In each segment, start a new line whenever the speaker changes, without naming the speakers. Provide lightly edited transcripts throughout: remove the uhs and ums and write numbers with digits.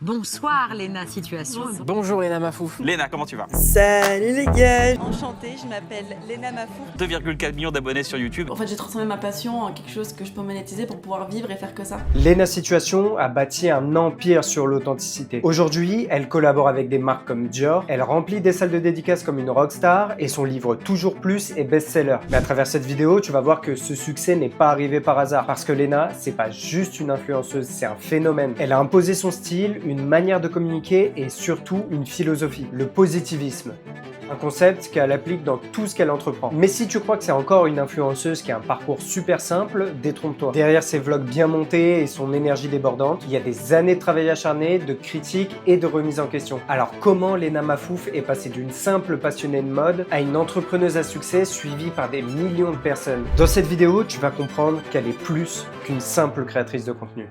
Bonsoir Léna Situation.
Bonjour Léna Mafouf.
Léna, comment tu vas?
Salut les gars.
Enchantée, je m'appelle Léna Mafouf.
2,4 millions d'abonnés sur YouTube.
En fait, j'ai transformé ma passion en quelque chose que je peux monétiser pour pouvoir vivre et faire que ça.
Léna Situation a bâti un empire sur l'authenticité. Aujourd'hui, elle collabore avec des marques comme Dior, elle remplit des salles de dédicaces comme une rockstar et son livre Toujours Plus est best-seller. Mais à travers cette vidéo, tu vas voir que ce succès n'est pas arrivé par hasard. Parce que Léna, c'est pas juste une influenceuse, c'est un phénomène. Elle a imposé son style, une manière de communiquer et surtout une philosophie, le positivisme. Un concept qu'elle applique dans tout ce qu'elle entreprend. Mais si tu crois que c'est encore une influenceuse qui a un parcours super simple, détrompe-toi. Derrière ses vlogs bien montés et son énergie débordante, il y a des années de travail acharné, de critiques et de remise en question. Alors comment Léna Mafouf est passée d'une simple passionnée de mode à une entrepreneuse à succès suivie par des millions de personnes? Dans cette vidéo, tu vas comprendre qu'elle est plus qu'une simple créatrice de contenu.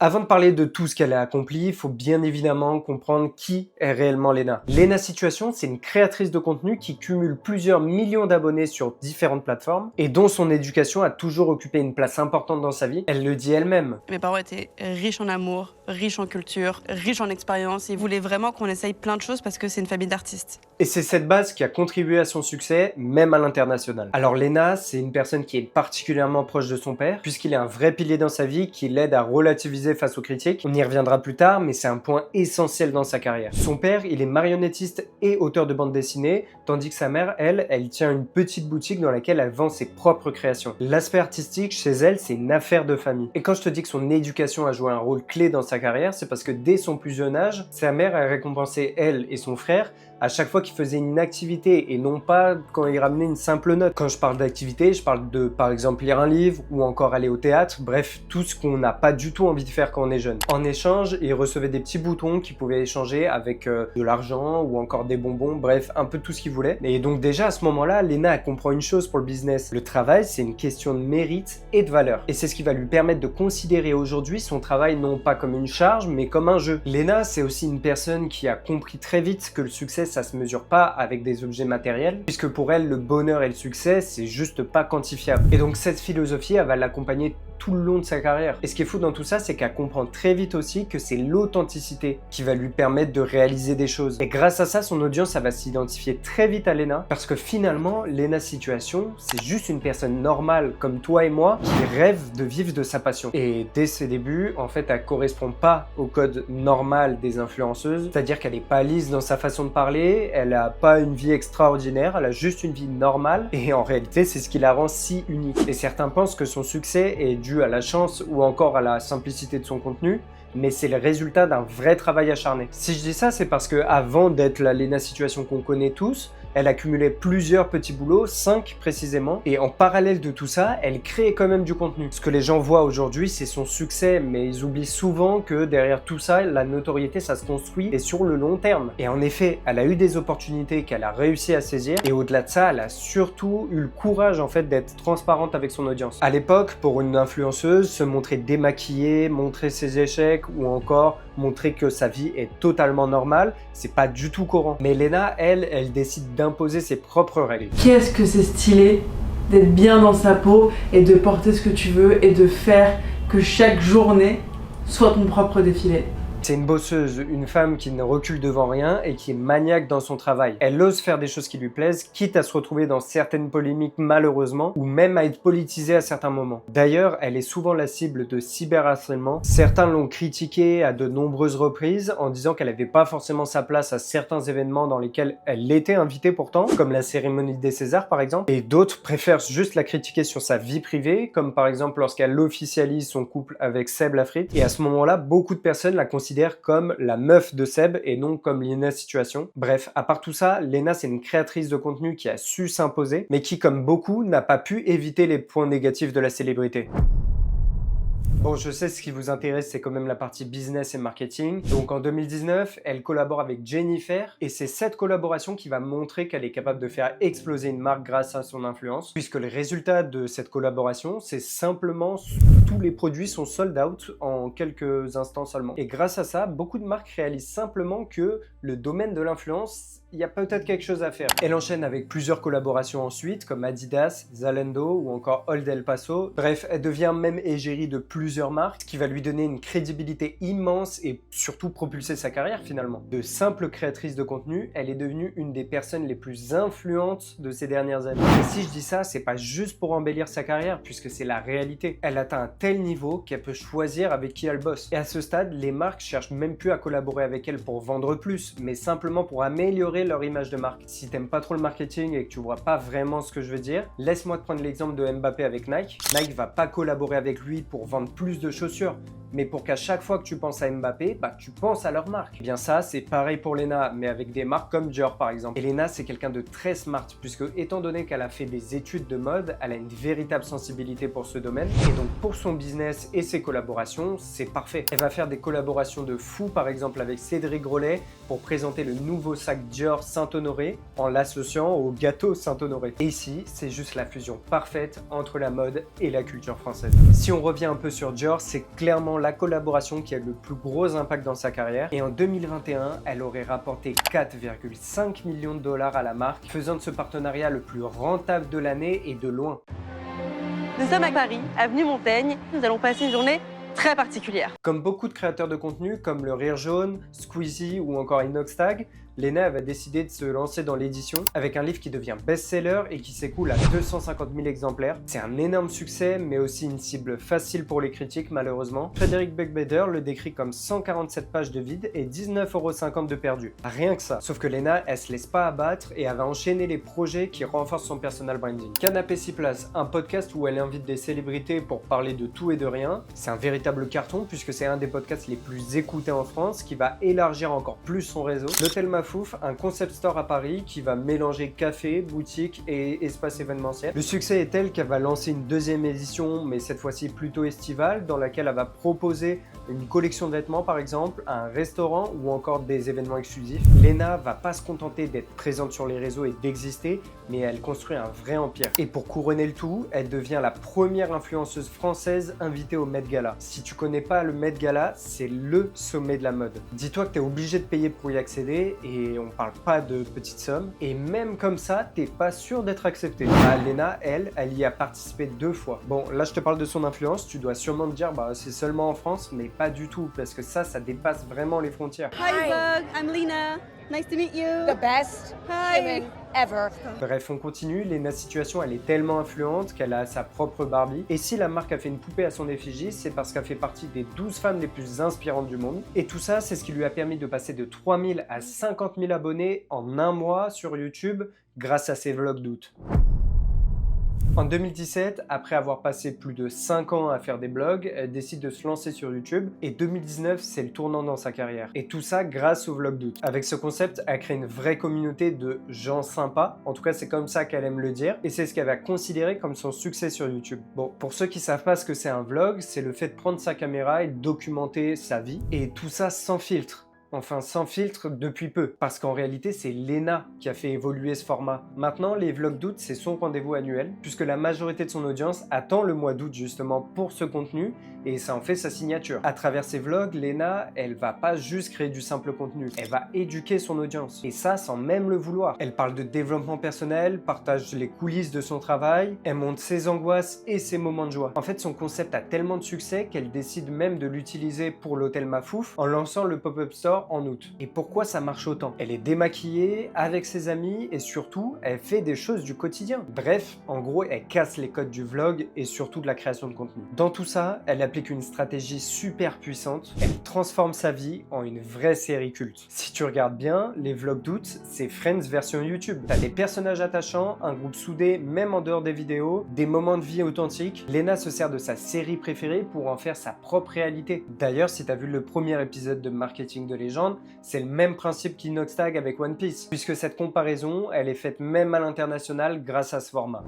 Avant de parler de tout ce qu'elle a accompli, il faut bien évidemment comprendre qui est réellement Léna. Léna Situation, c'est une créatrice de contenu qui cumule plusieurs millions d'abonnés sur différentes plateformes et dont son éducation a toujours occupé une place importante dans sa vie. Elle le dit elle-même.
Mes parents étaient riches en amour, riches en culture, riches en expérience. Ils voulaient vraiment qu'on essaye plein de choses parce que c'est une famille d'artistes.
Et c'est cette base qui a contribué à son succès, même à l'international. Alors Léna, c'est une personne qui est particulièrement proche de son père, puisqu'il est un vrai pilier dans sa vie qui l'aide à relativiser face aux critiques. On y reviendra plus tard, mais c'est un point essentiel dans sa carrière. Son père, il est marionnettiste et auteur de bande dessinée, tandis que sa mère, elle tient une petite boutique dans laquelle elle vend ses propres créations. L'aspect artistique chez elle, c'est une affaire de famille. Et quand je te dis que son éducation a joué un rôle clé dans sa carrière, c'est parce que dès son plus jeune âge, sa mère a récompensé elle et son frère à chaque fois qu'il faisait une activité et non pas quand il ramenait une simple note. Quand je parle d'activité, je parle de par exemple lire un livre ou encore aller au théâtre, bref, tout ce qu'on n'a pas du tout envie de faire quand on est jeune. En échange, il recevait des petits boutons qu'il pouvait échanger avec de l'argent ou encore des bonbons, bref, un peu tout ce qu'il voulait. Et donc déjà à ce moment-là, Léna elle comprend une chose pour le business. Le travail, c'est une question de mérite et de valeur. Et c'est ce qui va lui permettre de considérer aujourd'hui son travail non pas comme une charge, mais comme un jeu. Léna, c'est aussi une personne qui a compris très vite que le succès, ça se mesure pas avec des objets matériels, puisque pour elle, le bonheur et le succès, c'est juste pas quantifiable. Et donc cette philosophie, elle va l'accompagner tout le long de sa carrière. Et ce qui est fou dans tout ça, c'est qu'elle comprend très vite aussi que c'est l'authenticité qui va lui permettre de réaliser des choses. Et grâce à ça, son audience, elle va s'identifier très vite à Léna, parce que finalement, Léna Situation, c'est juste une personne normale comme toi et moi qui rêve de vivre de sa passion. Et dès ses débuts, en fait, elle correspond pas au code normal des influenceuses, c'est-à-dire qu'elle est pas lisse dans sa façon de parler, elle a pas une vie extraordinaire, elle a juste une vie normale, et en réalité, c'est ce qui la rend si unique. Et certains pensent que son succès est dû à la chance ou encore à la simplicité de son contenu, mais c'est le résultat d'un vrai travail acharné. Si je dis ça, c'est parce que avant d'être la Léna Situation qu'on connaît tous, elle accumulait plusieurs petits boulots, 5 précisément, et en parallèle de tout ça, elle créait quand même du contenu. Ce que les gens voient aujourd'hui, c'est son succès, mais ils oublient souvent que derrière tout ça, la notoriété, ça se construit et sur le long terme. Et en effet, elle a eu des opportunités qu'elle a réussi à saisir, et au-delà de ça, elle a surtout eu le courage en fait d'être transparente avec son audience. À l'époque, pour une influenceuse, se montrer démaquillée, montrer ses échecs, ou encore montrer que sa vie est totalement normale, c'est pas du tout courant. Mais Léna, elle décide d'imposer ses propres règles.
Qu'est-ce que c'est stylé d'être bien dans sa peau et de porter ce que tu veux et de faire que chaque journée soit ton propre défilé.
C'est une bosseuse, une femme qui ne recule devant rien et qui est maniaque dans son travail. Elle ose faire des choses qui lui plaisent, quitte à se retrouver dans certaines polémiques malheureusement, ou même à être politisée à certains moments. D'ailleurs, elle est souvent la cible de cyberharcèlement. Certains l'ont critiquée à de nombreuses reprises en disant qu'elle n'avait pas forcément sa place à certains événements dans lesquels elle était invitée pourtant, comme la cérémonie des Césars par exemple, et d'autres préfèrent juste la critiquer sur sa vie privée, comme par exemple lorsqu'elle officialise son couple avec Seb Lafrite, et à ce moment-là, beaucoup de personnes la considèrent comme la meuf de Seb et non comme Léna Situation. Bref, à part tout ça, Léna c'est une créatrice de contenu qui a su s'imposer, mais qui comme beaucoup n'a pas pu éviter les points négatifs de la célébrité. Bon, je sais ce qui vous intéresse, c'est quand même la partie business et marketing. Donc en 2019, elle collabore avec Jennifer et c'est cette collaboration qui va montrer qu'elle est capable de faire exploser une marque grâce à son influence, puisque le résultat de cette collaboration, c'est simplement tous les produits sont sold out en quelques instants seulement. Et grâce à ça, beaucoup de marques réalisent simplement que le domaine de l'influence, il y a peut-être quelque chose à faire. Elle enchaîne avec plusieurs collaborations ensuite, comme Adidas, Zalando ou encore Old El Paso. Bref, elle devient même égérie de plusieurs marques, ce qui va lui donner une crédibilité immense et surtout propulser sa carrière finalement. De simple créatrice de contenu, elle est devenue une des personnes les plus influentes de ces dernières années. Et si je dis ça, c'est pas juste pour embellir sa carrière, puisque c'est la réalité. Elle atteint un tel niveau qu'elle peut choisir avec qui elle bosse. Et à ce stade, les marques cherchent même plus à collaborer avec elle pour vendre plus, mais simplement pour améliorer leur image de marque. Si t'aimes pas trop le marketing et que tu vois pas vraiment ce que je veux dire, laisse-moi te prendre l'exemple de Mbappé avec Nike. Nike va pas collaborer avec lui pour vendre plus de chaussures, mais pour qu'à chaque fois que tu penses à Mbappé, tu penses à leur marque. Et bien ça, c'est pareil pour Lena, mais avec des marques comme Dior par exemple. Et Lena, c'est quelqu'un de très smart, puisque étant donné qu'elle a fait des études de mode, elle a une véritable sensibilité pour ce domaine. Et donc pour son business et ses collaborations, c'est parfait. Elle va faire des collaborations de fou, par exemple avec Cédric Grolet, pour présenter le nouveau sac Dior Saint-Honoré en l'associant au gâteau Saint-Honoré. Et ici, c'est juste la fusion parfaite entre la mode et la culture française. Si on revient un peu sur Dior, c'est clairement la collaboration qui a le plus gros impact dans sa carrière. Et en 2021, elle aurait rapporté 4,5 millions de dollars à la marque, faisant de ce partenariat le plus rentable de l'année et de loin.
Nous sommes à Paris, avenue Montaigne. Nous allons passer une journée très particulière.
Comme beaucoup de créateurs de contenu, comme le Rire Jaune, Squeezie ou encore Inoxtag, Lena va décider de se lancer dans l'édition avec un livre qui devient best-seller et qui s'écoule à 250 000 exemplaires. C'est un énorme succès, mais aussi une cible facile pour les critiques malheureusement. Frédéric Beigbeder le décrit comme 147 pages de vide et 19,50 € de perdu. Rien que ça. Sauf que Lena, elle se laisse pas abattre et elle va enchaîner les projets qui renforcent son personal branding. Canapé 6 places, un podcast où elle invite des célébrités pour parler de tout et de rien. C'est un véritable carton puisque c'est un des podcasts les plus écoutés en France qui va élargir encore plus son réseau. L'Hôtel Mafouf, un concept store à Paris qui va mélanger café, boutique et espace événementiel. Le succès est tel qu'elle va lancer une deuxième édition, mais cette fois-ci plutôt estivale, dans laquelle elle va proposer une collection de vêtements par exemple, un restaurant ou encore des événements exclusifs. Lena va pas se contenter d'être présente sur les réseaux et d'exister, mais elle construit un vrai empire. Et pour couronner le tout, elle devient la première influenceuse française invitée au Met Gala. Si tu connais pas le Met Gala, c'est le sommet de la mode. Dis-toi que tu es obligé de payer pour y accéder et on parle pas de petites sommes. Et même comme ça, t'es pas sûr d'être accepté. Lena, elle y a participé 2 fois. Bon, là je te parle de son influence, tu dois sûrement te dire c'est seulement en France, mais pas du tout, parce que ça dépasse vraiment les frontières.
Hi Vogue, I'm Lena. Nice to meet you.
The best human ever.
Bref, on continue. Lena Situation, elle est tellement influente qu'elle a sa propre Barbie. Et si la marque a fait une poupée à son effigie, c'est parce qu'elle fait partie des 12 femmes les plus inspirantes du monde. Et tout ça, c'est ce qui lui a permis de passer de 3000 à 50 000 abonnés en un mois sur YouTube grâce à ses vlogs d'août. En 2017, après avoir passé plus de 5 ans à faire des blogs, elle décide de se lancer sur YouTube et 2019, c'est le tournant dans sa carrière. Et tout ça grâce au vlog d'août. Avec ce concept, elle crée une vraie communauté de gens sympas, en tout cas c'est comme ça qu'elle aime le dire, et c'est ce qu'elle va considérer comme son succès sur YouTube. Bon, pour ceux qui savent pas ce que c'est un vlog, c'est le fait de prendre sa caméra et de documenter sa vie, et tout ça sans filtre. Enfin sans filtre depuis peu, parce qu'en réalité c'est Lena qui a fait évoluer ce format. Maintenant les vlogs d'août c'est son rendez-vous annuel, puisque la majorité de son audience attend le mois d'août justement pour ce contenu, et ça en fait sa signature. À travers ses vlogs, Lena, elle va pas juste créer du simple contenu, elle va éduquer son audience, et ça sans même le vouloir. Elle parle de développement personnel, partage les coulisses de son travail, elle montre ses angoisses et ses moments de joie. En fait son concept a tellement de succès qu'elle décide même de l'utiliser pour l'Hôtel Mafouf en lançant le pop-up store en août. Et pourquoi ça marche autant? Elle est démaquillée, avec ses amis et surtout, elle fait des choses du quotidien. Bref, en gros, elle casse les codes du vlog et surtout de la création de contenu. Dans tout ça, elle applique une stratégie super puissante. Elle transforme sa vie en une vraie série culte. Si tu regardes bien, les vlogs d'août, c'est Friends version YouTube. T'as des personnages attachants, un groupe soudé même en dehors des vidéos, des moments de vie authentiques. Lena se sert de sa série préférée pour en faire sa propre réalité. D'ailleurs, si t'as vu le premier épisode de Marketing de Légende, c'est le même principe qu'Inoxtag avec One Piece, puisque cette comparaison, elle est faite même à l'international grâce à ce format.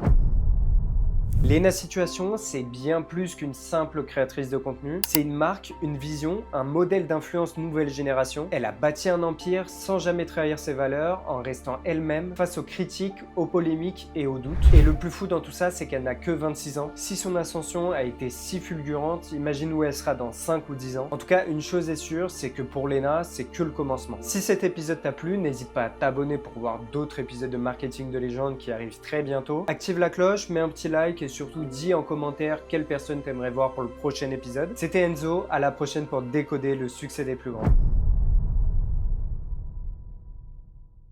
Lena Situation, c'est bien plus qu'une simple créatrice de contenu. C'est une marque, une vision, un modèle d'influence nouvelle génération. Elle a bâti un empire sans jamais trahir ses valeurs, en restant elle-même face aux critiques, aux polémiques et aux doutes. Et le plus fou dans tout ça, c'est qu'elle n'a que 26 ans. Si son ascension a été si fulgurante, imagine où elle sera dans 5 ou 10 ans. En tout cas, une chose est sûre, c'est que pour Lena, c'est que le commencement. Si cet épisode t'a plu, n'hésite pas à t'abonner pour voir d'autres épisodes de Marketing de Légende qui arrivent très bientôt. Active la cloche, mets un petit like et surtout dis en commentaire quelle personne t'aimerais voir pour le prochain épisode. C'était Enzo, à la prochaine pour décoder le succès des plus grands.